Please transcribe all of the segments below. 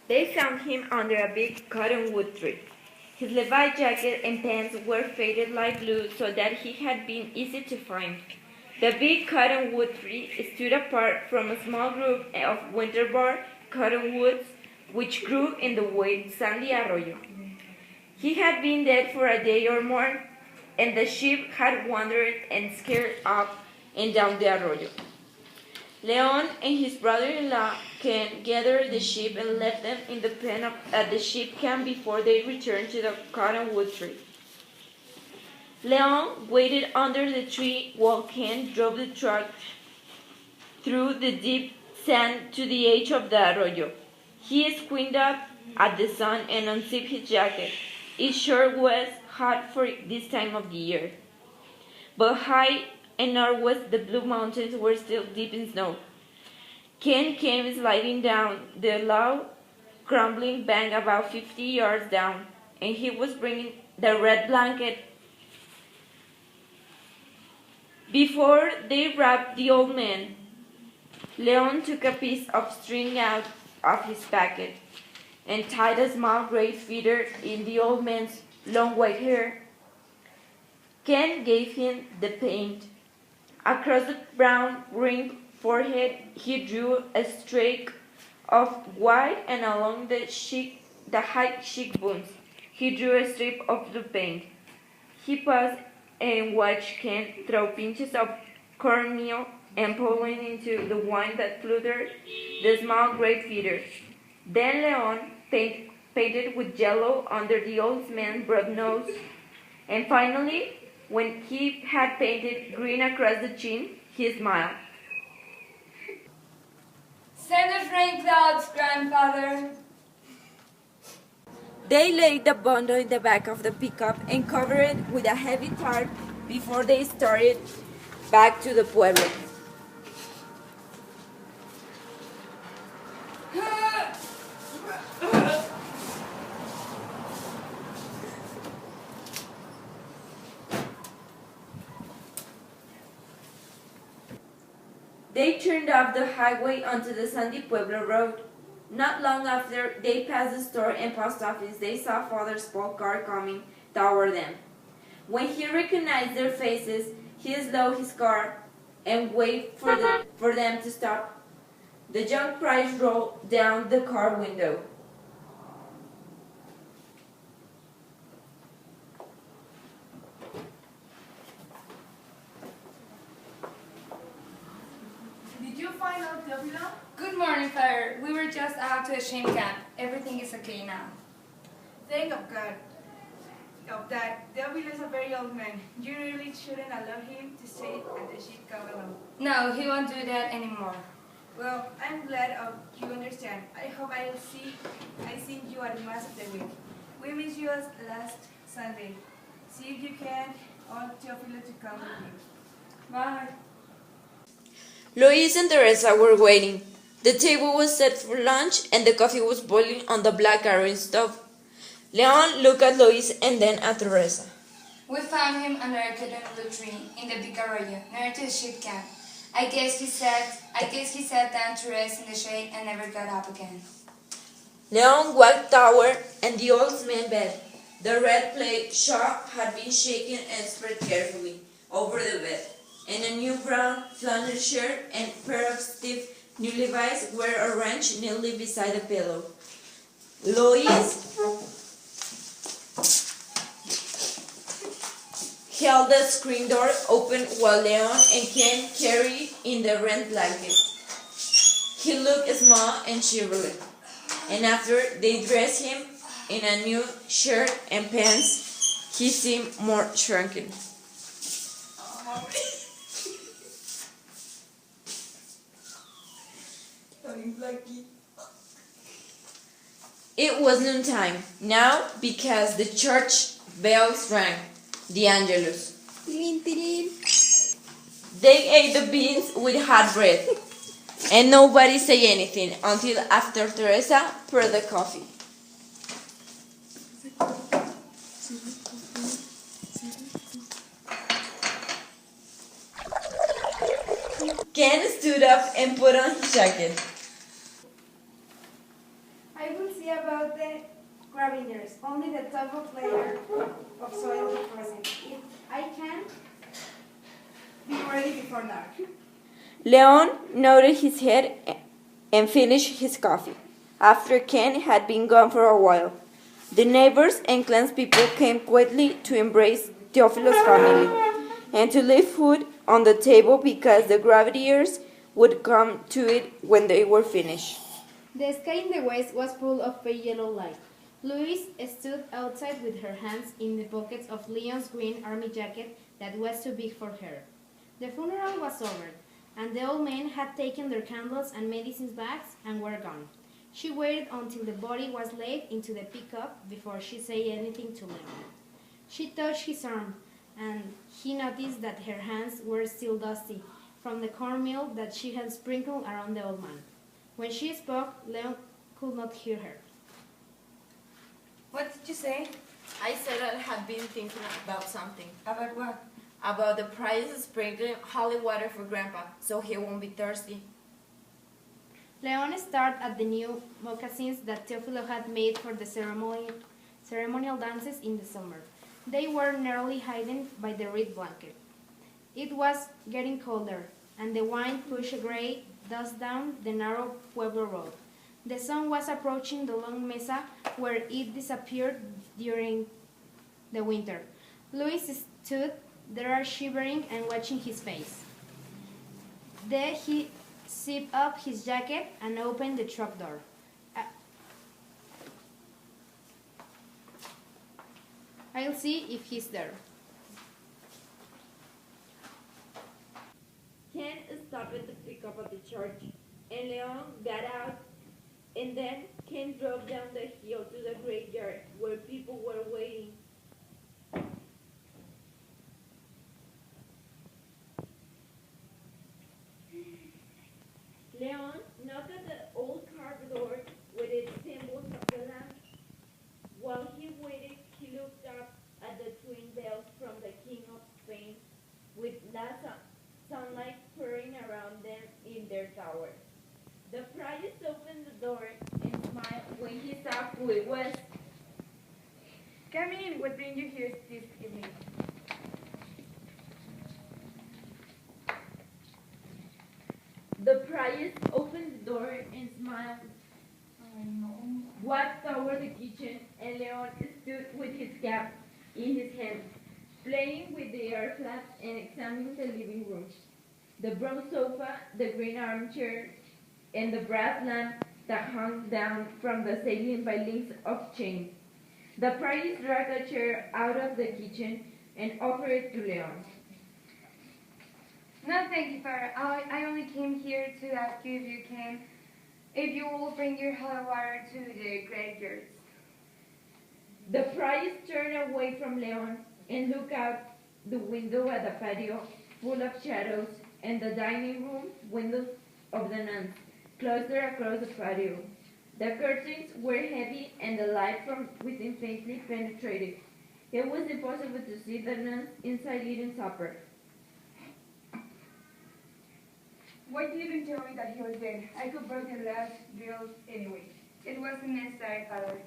They found him under a big cottonwood tree. His Levi jacket and pants were faded light blue so that he had been easy to find. The big cottonwood tree stood apart from a small group of winter-bar cottonwoods which grew in the wet, sandy arroyo. He had been dead for a day or more, and the sheep had wandered and scared up and down the arroyo. Leon and his brother-in-law Ken gathered the sheep and left them in the pen at the sheep camp before they returned to the cottonwood tree. Leon waited under the tree while Ken drove the truck through the deep sand to the edge of the arroyo. He squinted up at the sun and unzipped his jacket. It sure was hot for this time of the year. But high and northwest the Blue Mountains were still deep in snow. Ken came sliding down the low, crumbling bank about 50 yards down, and he was bringing the red blanket. Before they wrapped the old man, Leon took a piece of string out of his packet and tied a small gray feather in the old man's long white hair. Ken gave him the paint. Across the brown ringed forehead he drew a streak of white, and along the high cheekbones he drew a strip of blue paint. He paused and watched Ken throw pinches of cornmeal and pollen into the wine that fluttered the small gray feathers. Then Leon painted with yellow under the old man's broad nose, and finally, when he had painted green across the chin, he smiled. Send us rain clouds, grandfather. They laid the bundle in the back of the pickup and covered it with a heavy tarp before they started back to the pueblo. They turned off the highway onto the sandy Pueblo road. Not long after they passed the store and post office, they saw Father's polk car coming toward them. When he recognized their faces, he slowed his car and waved for them to stop. The young priest rolled down the car window. Did you find out Teofilo? Good morning, Father. We were just out to the sheep camp. Everything is okay now. Thank of God. Of that, Teofilo is a very old man. You really shouldn't allow him to stay at the sheep camp alone. No, he won't do that anymore. Well, I'm glad you understand. I hope I see you at Mass of the week. We missed you as last Sunday. See if you can ask Teofilo to come with you. Bye. Luis and Teresa were waiting. The table was set for lunch and the coffee was boiling on the black iron stove. Leon looked at Luis and then at Teresa. We found him under a cottonwood tree in the big arroyo, near to the sheep camp. I guess he sat down to rest in the shade and never got up again. Leon walked toward and the old man's bed. The red plaid shawl had been shaken and spread carefully over the bed, and a new brown flannel shirt and pair of stiff new Levi's were arranged neatly beside the pillow. Luis held the screen door open while Leon and Ken carried in the red blanket. He looked small and shriveled, and after they dressed him in a new shirt and pants, he seemed more shrunken. It was noontime now because the church bells rang, the Angelus. They ate the beans with hot bread, and nobody said anything until after Teresa poured the coffee. Ken stood up and put on his jacket. I will see before dark. Leon nodded his head and finished his coffee. After Ken had been gone for a while, the neighbors and clanspeople came quietly to embrace Teofilo's family and to leave food on the table because the gravediers would come to it when they were finished. The sky in the west was full of pale yellow light. Louise stood outside with her hands in the pockets of Leon's green army jacket that was too big for her. The funeral was over, and the old men had taken their candles and medicine bags and were gone. She waited until the body was laid into the pickup before she said anything to Leon. She touched his arm, and he noticed that her hands were still dusty from the cornmeal that she had sprinkled around the old man. When she spoke, Leon could not hear her. What did you say? I said I had been thinking about something. About what? About the price of sprinkling holy water for Grandpa, so he won't be thirsty. Leon stared at the new moccasins that Teofilo had made for the ceremonial dances in the summer. They were nearly hidden by the reed blanket. It was getting colder, and the wind pushed a gray dust down the narrow Pueblo road. The sun was approaching the long mesa where it disappeared during the winter. Louis stood there shivering and watching his face. Then he zipped up his jacket and opened the truck door. I'll see if he's there. Ken stopped at the pickup at the church, and Leon got out, and then Ken drove down the hill to the graveyard where people were waiting. Leon knocked at the old carved door with its symbols of the lamp. While he waited, he looked up at the twin bells from the King of Spain with last sunlight pouring around them in their tower. The priest opened the door and smiled when he saw who it was. Come in. What brings you here this evening? The priest opened the door and smiled, walked toward the kitchen, and Leon stood with his cap in his hand, playing with the air flaps and examining the living room. The bronze sofa, the green armchair, and the brass lamp that hung down from the ceiling by links of chain. The priest dragged a chair out of the kitchen and offered it to Leon. No, thank you, Father. I only came here to ask you if you will bring your holy water to the graveyards. The priest turned away from Leon and looked out the window at the patio, full of shadows, and the dining room windows of the nuns, clustered across the patio. The curtains were heavy, and the light from within faintly penetrated. It was impossible to see the nuns inside eating supper. Why did you tell me that he was dead? I could burn the last girl anyway. It wasn't necessary, Father.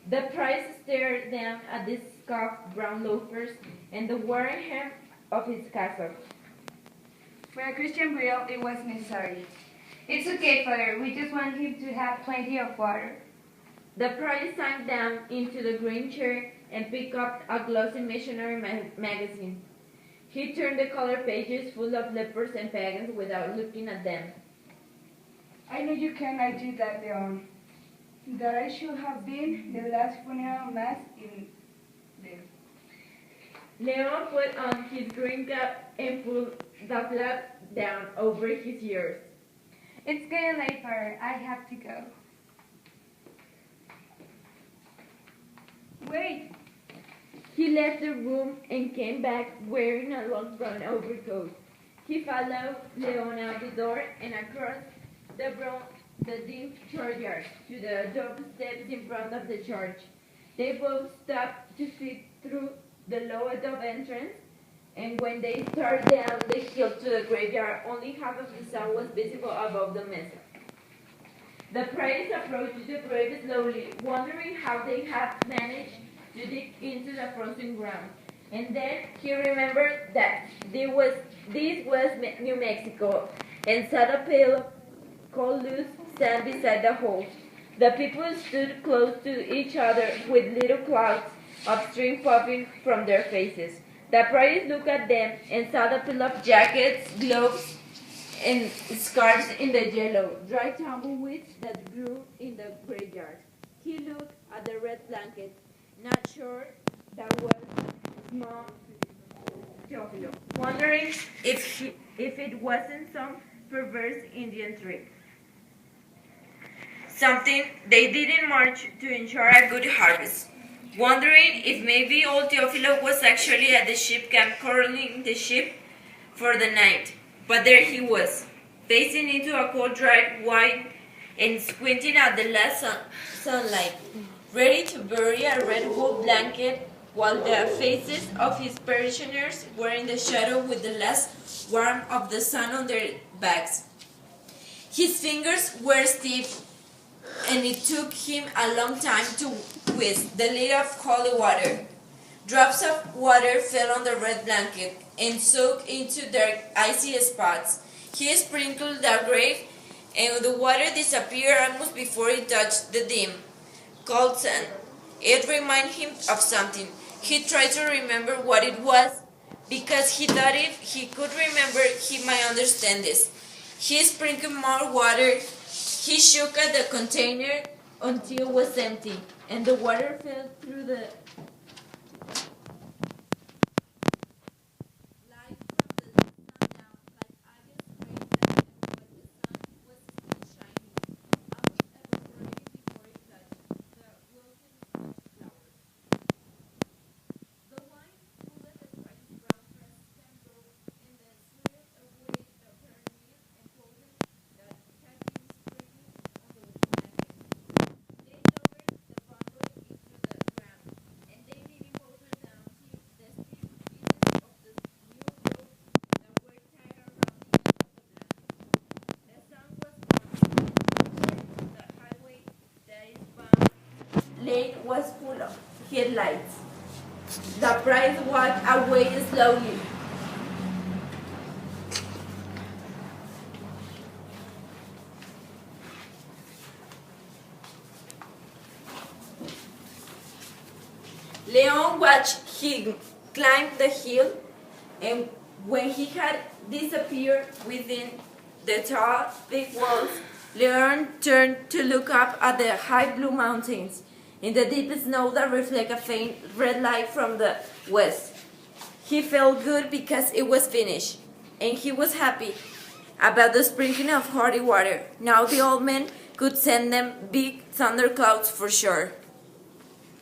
The priest stared down at the scuffed brown loafers and the worn hem of his cassock. For a Christian burial, it was necessary. It's okay, Father. We just want him to have plenty of water. The priest sank down into the green chair and picked up a glossy missionary magazine. He turned the colored pages full of lepers and pagans without looking at them. I know you cannot do that, Leon. That I should have been the last funeral mass in them. Leon put on his green cap and pulled the flap down over his ears. It's getting late, Father. I have to go. Wait! He left the room and came back wearing a long brown overcoat. He followed Leon out the door and across the dim churchyard to the doorsteps in front of the church. They both stopped to see through the low adobe entrance, and when they started down the hill to the graveyard, only half of the sun was visible above the mesa. The priest approached the grave slowly, wondering how they had managed to dig into the frozen ground, And then he remembered that this was New Mexico, and saw a pail of cold loose sand beside the hole. The people stood close to each other with little clouds of steam puffing from their faces. The priest looked at them and saw the pile of jackets, gloves, and scarves in the yellow, dry tumbleweeds that grew in the graveyard. He looked at the red blanket, not sure that was small Teofilo, wondering if it wasn't some perverse Indian trick. Something they did in March to ensure a good harvest. Wondering if maybe old Teofilo was actually at the ship camp curling the ship for the night. But there he was, facing into a cold dry wine and squinting at the last sunlight, ready to bury a red wool blanket while the faces of his parishioners were in the shadow with the last warmth of the sun on their backs. His fingers were stiff, and it took him a long time to whisk the lid of holy water. Drops of water fell on the red blanket and soaked into their icy spots. He sprinkled the grave, and the water disappeared almost before it touched the dim, cold sand. It reminded him of something. He tried to remember what it was, because he thought if he could remember, he might understand this. He sprinkled more water. He shook at the container until it was empty, and the water fell through the light from the sun down like August rain that but the sun was still shining, almost evaporating before it touched the wilting flowers. The wine pulled the priest's brown Franciscan robe and then swept away the apparent milk and powder that had been sprinkling on the blanket. They lowered the bundle into the ground, and they leaning closer down till the stiff pieces of the new rope that were tied around the end of the blanket. The sun was warm. The highway that is bound lane was full of headlights. The priest walked away slowly. Leon watched him climb the hill, and when he had disappeared within the tall, thick walls, Leon turned to look up at the high blue mountains in the deep snow that reflect a faint red light from the west. He felt good because it was finished, and he was happy about the sprinkling of holy water. Now the old man could send them big thunderclouds for sure.